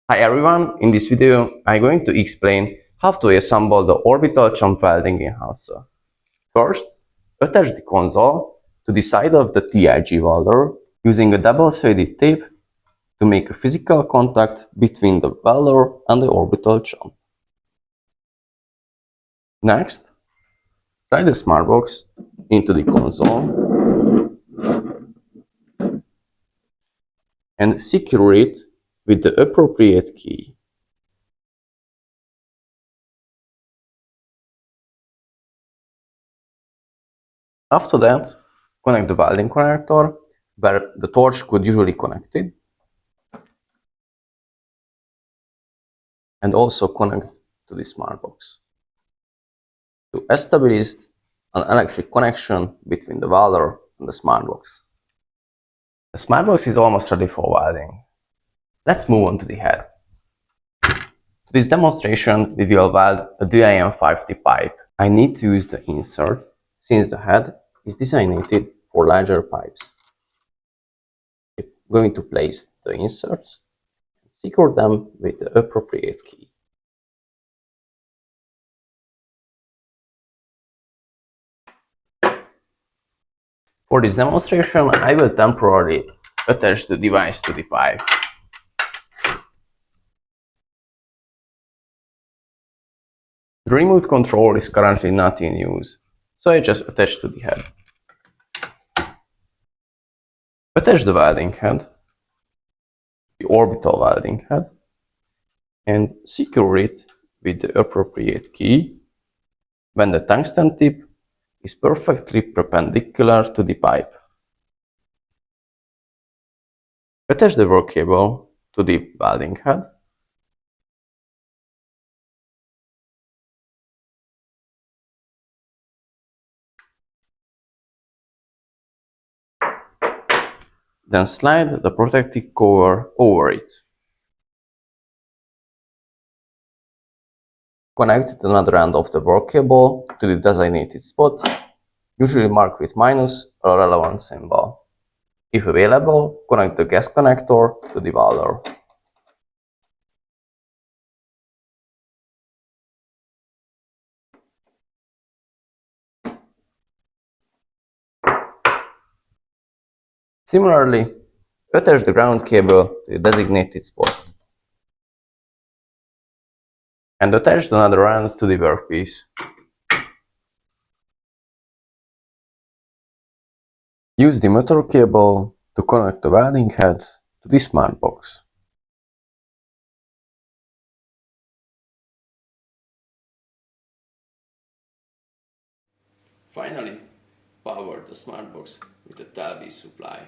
Hi everyone, in this video I'm going to explain how to assemble the OrbitalChamp welding enhancer. First, attach the console to the side of the TIG welder using a double-sided tape to make a physical contact between the welder and the OrbitalChamp. Next, slide the smartbox into the console and secure it with the appropriate key. After that, connect the welding connector where the torch could usually connect it, and also connect to the smartbox to establish an electric connection between the welder and the smartbox. The smartbox is almost ready for welding. Let's move on to the head. To this demonstration, we will weld a DIM50 pipe. I need to use the insert since the head is designated for larger pipes. I'm going to place the inserts and secure them with the appropriate key. For this demonstration, I will temporarily attach the device to the pipe. The remote control is currently not in use, so I just attach to the head. Attach the welding head, the orbital welding head, and secure it with the appropriate key when the tungsten tip is perfectly perpendicular to the pipe. Attach the work cable to the welding head. Then slide the protective cover over it. Connect the other end of the work cable to the designated spot, usually marked with minus or a relevant symbol. If available, connect the gas connector to the welder. Similarly, attach the ground cable to the designated spot and attach another end to the workpiece. Use the motor cable to connect the welding head to the smart box. Finally, power the smart box with a 12V supply.